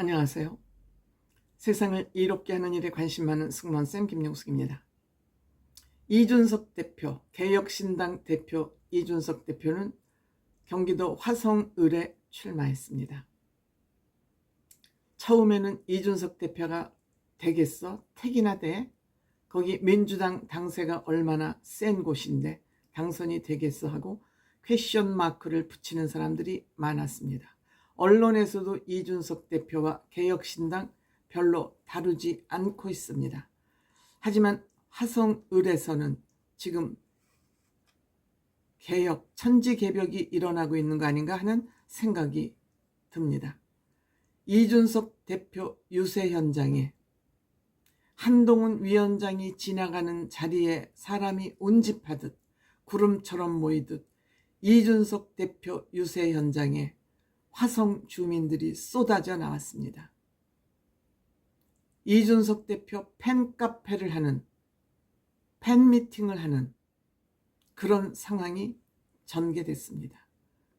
안녕하세요. 세상을 이롭게 하는 일에 관심 많은 승무원쌤 김용숙입니다. 이준석 대표, 개혁신당 대표 이준석 대표는 경기도 화성을에 출마했습니다. 처음에는 이준석 대표가 되겠어? 택이나 돼? 거기 민주당 당세가 얼마나 센 곳인데 당선이 되겠어 하고 퀘션 마크를 붙이는 사람들이 많았습니다. 언론에서도 이준석 대표와 개혁신당 별로 다루지 않고 있습니다. 하지만 화성을에서는 지금 개혁, 천지개벽이 일어나고 있는 거 아닌가 하는 생각이 듭니다. 이준석 대표 유세 현장에 한동훈 위원장이 지나가는 자리에 사람이 운집하듯 구름처럼 모이듯 이준석 대표 유세 현장에 화성 주민들이 쏟아져 나왔습니다. 이준석 대표 팬카페를 하는, 팬미팅을 하는 그런 상황이 전개됐습니다.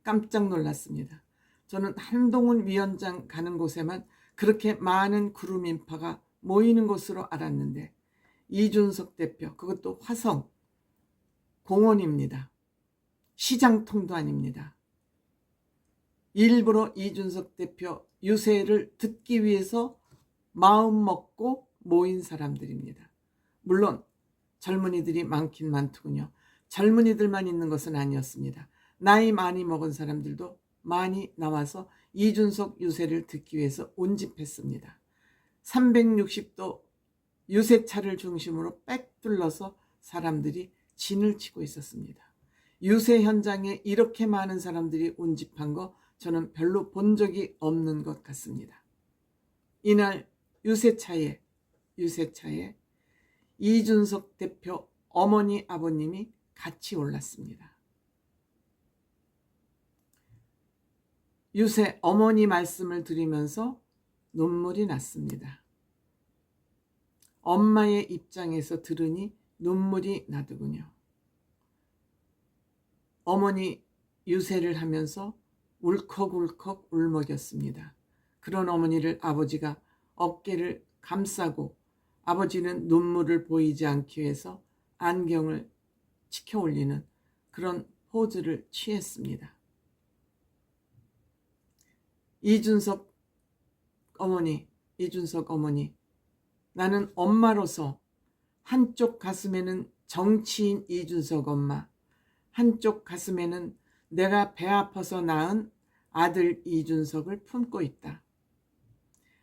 깜짝 놀랐습니다. 저는 한동훈 위원장 가는 곳에만 그렇게 많은 구름 인파가 모이는 곳으로 알았는데 이준석 대표, 그것도 화성 공원입니다. 시장통도 아닙니다. 일부러 이준석 대표 유세를 듣기 위해서 마음 먹고 모인 사람들입니다. 물론 젊은이들이 많긴 많더군요. 젊은이들만 있는 것은 아니었습니다. 나이 많이 먹은 사람들도 많이 나와서 이준석 유세를 듣기 위해서 운집했습니다. 360도 유세차를 중심으로 빽 둘러서 사람들이 진을 치고 있었습니다. 유세 현장에 이렇게 많은 사람들이 운집한 거 저는 별로 본 적이 없는 것 같습니다. 이날 유세차에 이준석 대표 어머니 아버님이 같이 올랐습니다. 유세 어머니 말씀을 들으면서 눈물이 났습니다. 엄마의 입장에서 들으니 눈물이 나더군요. 어머니 유세를 하면서 울컥울컥 울먹였습니다. 그런 어머니를 아버지가 어깨를 감싸고 아버지는 눈물을 보이지 않기 위해서 안경을 치켜 올리는 그런 포즈를 취했습니다. 이준석 어머니, 나는 엄마로서 한쪽 가슴에는 정치인 이준석 엄마, 한쪽 가슴에는 내가 배 아파서 낳은 아들 이준석을 품고 있다.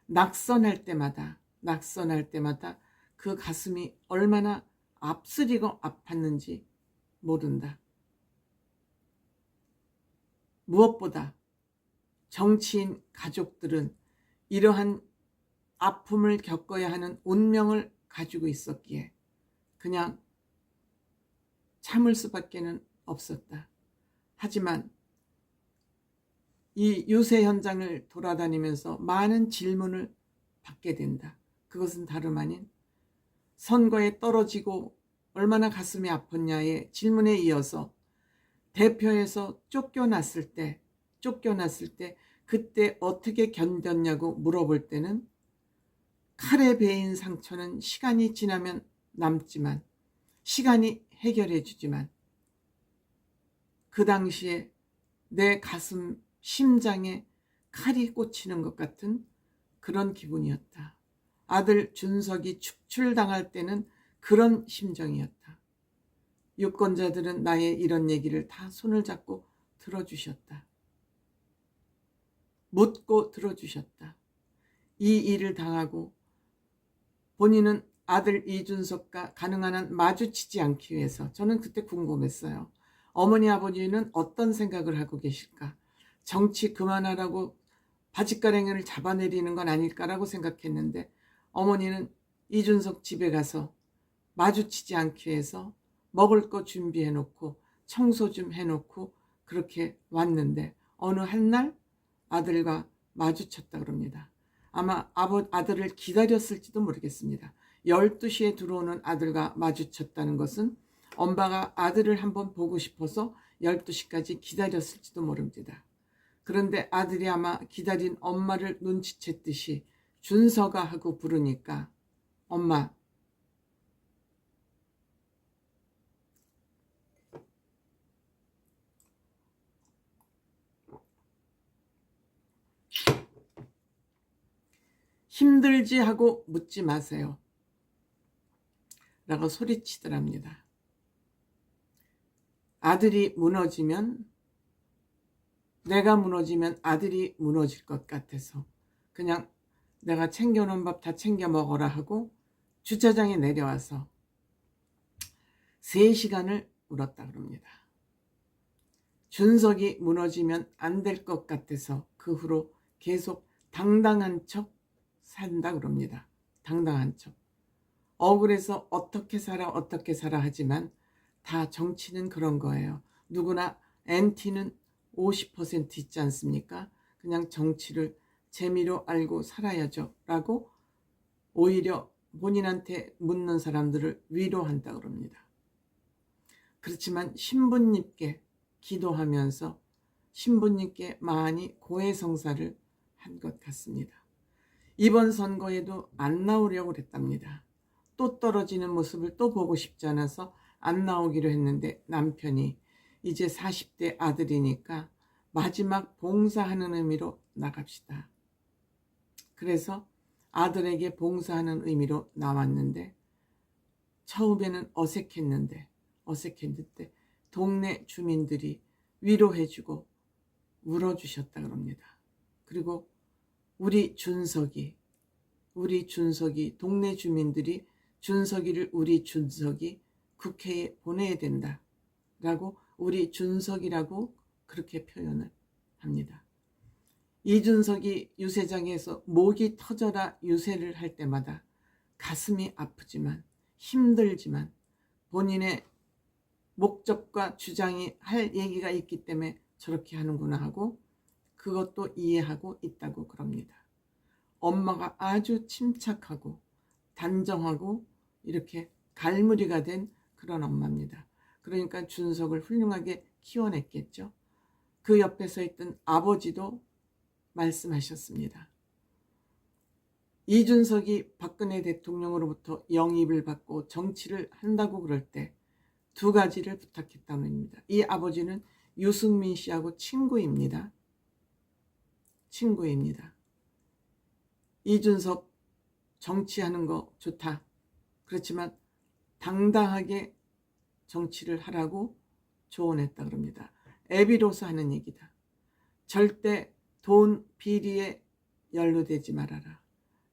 낙선할 때마다 그 가슴이 얼마나 앞쓰리고 아팠는지 모른다. 무엇보다 정치인 가족들은 이러한 아픔을 겪어야 하는 운명을 가지고 있었기에 그냥 참을 수밖에는 없었다. 하지만 이 유세 현장을 돌아다니면서 많은 질문을 받게 된다. 그것은 다름 아닌 선거에 떨어지고 얼마나 가슴이 아팠냐의 질문에 이어서 대표에서 쫓겨났을 때 그때 어떻게 견뎠냐고 물어볼 때는 칼에 베인 상처는 시간이 지나면 남지만, 시간이 해결해 주지만 그 당시에 내 가슴 심장에 칼이 꽂히는 것 같은 그런 기분이었다. 아들 준석이 축출당할 때는 그런 심정이었다. 유권자들은 나의 이런 얘기를 다 손을 잡고 들어주셨다. 묻고 들어주셨다. 이 일을 당하고 본인은 아들 이준석과 가능한 한 마주치지 않기 위해서, 저는 그때 궁금했어요. 어머니 아버지는 어떤 생각을 하고 계실까? 정치 그만하라고 바짓가랭이를 잡아내리는 건 아닐까라고 생각했는데 어머니는 이준석 집에 가서 마주치지 않기 위해서 먹을 거 준비해놓고 청소 좀 해놓고 그렇게 왔는데 어느 한날 아들과 마주쳤다 그럽니다. 아마 아들을 기다렸을지도 모르겠습니다. 12시에 들어오는 아들과 마주쳤다는 것은 엄마가 아들을 한번 보고 싶어서 12시까지 기다렸을지도 모릅니다. 그런데 아들이 아마 기다린 엄마를 눈치챘듯이 준서가 하고 부르니까 엄마, 힘들지 하고 묻지 마세요 라고 소리치더랍니다. 아들이 무너지면, 내가 무너지면 아들이 무너질 것 같아서 그냥 내가 챙겨놓은 밥 다 챙겨 먹어라 하고 주차장에 내려와서 3시간을 울었다 그럽니다. 준석이 무너지면 안 될 것 같아서 그 후로 계속 당당한 척 산다 그럽니다. 당당한 척. 억울해서 어떻게 살아 하지만 다 정치는 그런 거예요. 누구나 NT는 50% 있지 않습니까? 그냥 정치를 재미로 알고 살아야죠 라고 오히려 본인한테 묻는 사람들을 위로한다 그럽니다. 그렇지만 신부님께 기도하면서 신부님께 많이 고해성사를 한 것 같습니다. 이번 선거에도 안 나오려고 그랬답니다. 또 떨어지는 모습을 또 보고 싶지 않아서 안 나오기로 했는데 남편이 이제 40대 아들이니까 마지막 봉사하는 의미로 나갑시다. 그래서 아들에게 봉사하는 의미로 나왔는데 처음에는 어색했는데 동네 주민들이 위로해주고 울어주셨다 그럽니다. 그리고 우리 준석이 동네 주민들이 우리 준석이 국회에 보내야 된다 라고 우리 준석이라고 그렇게 표현을 합니다. 이준석이 유세장에서 목이 터져라 유세를 할 때마다 가슴이 아프지만 힘들지만 본인의 목적과 주장이 할 얘기가 있기 때문에 저렇게 하는구나 하고 그것도 이해하고 있다고 그럽니다. 엄마가 아주 침착하고 단정하고 이렇게 갈무리가 된 그런 엄마입니다. 그러니까 준석을 훌륭하게 키워냈겠죠. 그 옆에 서 있던 아버지도 말씀하셨습니다. 이준석이 박근혜 대통령으로부터 영입을 받고 정치를 한다고 그럴 때 2가지를 부탁했다는 겁니다. 이 아버지는 유승민 씨하고 친구입니다. 이준석 정치하는 거 좋다. 그렇지만 당당하게 정치를 하라고 조언했다 그럽니다. 애비로서 하는 얘기다. 절대 돈 비리에 연루되지 말아라.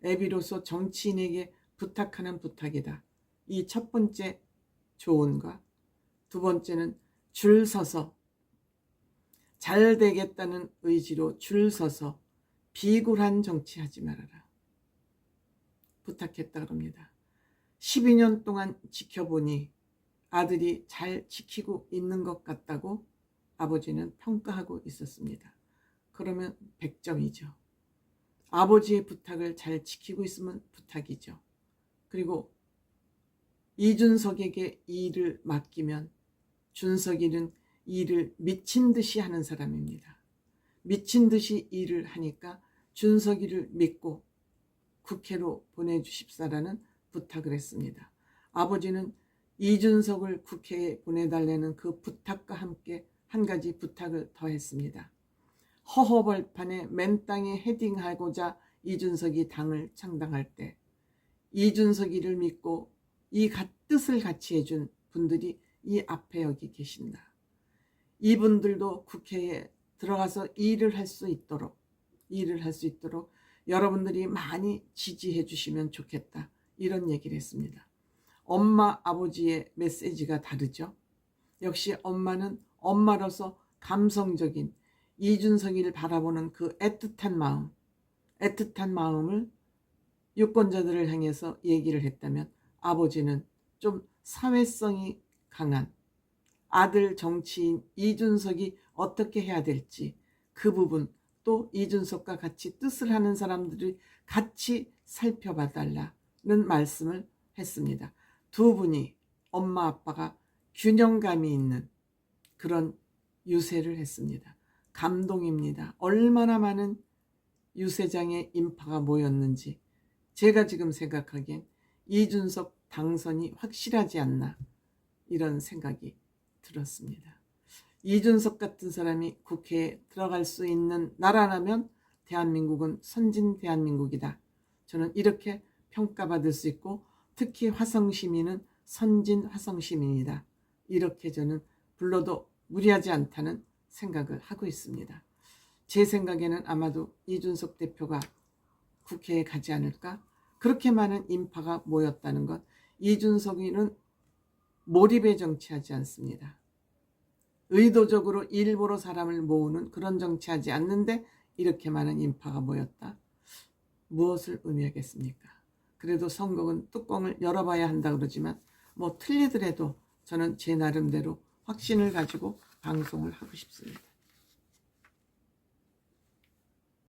애비로서 정치인에게 부탁하는 부탁이다. 이 첫 번째 조언과 두 번째는 줄 서서 잘 되겠다는 의지로 줄 서서 비굴한 정치하지 말아라. 부탁했다 그럽니다. 12년 동안 지켜보니 아들이 잘 지키고 있는 것 같다고 아버지는 평가하고 있었습니다. 그러면 100점이죠. 아버지의 부탁을 잘 지키고 있으면 부탁이죠. 그리고 이준석에게 이 일을 맡기면 준석이는 일을 미친 듯이 하는 사람입니다. 미친 듯이 일을 하니까 준석이를 믿고 국회로 보내주십사라는 부탁을 했습니다. 아버지는 이준석을 국회에 보내달라는 그 부탁과 함께 한 가지 부탁을 더 했습니다. 허허벌판에 맨땅에 헤딩하고자 이준석이 당을 창당할 때 이준석이를 믿고 이 뜻을 같이 해준 분들이 이 앞에 여기 계신다. 이분들도 국회에 들어가서 일을 할 수 있도록 여러분들이 많이 지지해 주시면 좋겠다. 이런 얘기를 했습니다. 엄마 아버지의 메시지가 다르죠. 역시 엄마는 엄마로서 감성적인 이준석이를 바라보는 그 애틋한 마음을 유권자들을 향해서 얘기를 했다면 아버지는 좀 사회성이 강한 아들 정치인 이준석이 어떻게 해야 될지 그 부분 또 이준석과 같이 뜻을 하는 사람들이 같이 살펴봐 달라는 말씀을 했습니다. 두 분이 엄마 아빠가 균형감이 있는 그런 유세를 했습니다. 감동입니다. 얼마나 많은 유세장의 인파가 모였는지. 제가 지금 생각하기엔 이준석 당선이 확실하지 않나, 이런 생각이 들었습니다. 이준석 같은 사람이 국회에 들어갈 수 있는 나라라면 대한민국은 선진 대한민국이다. 저는 이렇게 평가받을 수 있고, 특히 화성시민은 선진 화성시민이다. 이렇게 저는 불러도 무리하지 않다는 생각을 하고 있습니다. 제 생각에는 아마도 이준석 대표가 국회에 가지 않을까? 그렇게 많은 인파가 모였다는 것, 이준석이는 몰입에 정치하지 않습니다. 의도적으로 일부러 사람을 모으는 그런 정치하지 않는데 이렇게 많은 인파가 모였다. 무엇을 의미하겠습니까? 그래도 선거는 뚜껑을 열어봐야 한다 그러지만 뭐 틀리더라도 저는 제 나름대로 확신을 가지고 방송을 하고 싶습니다.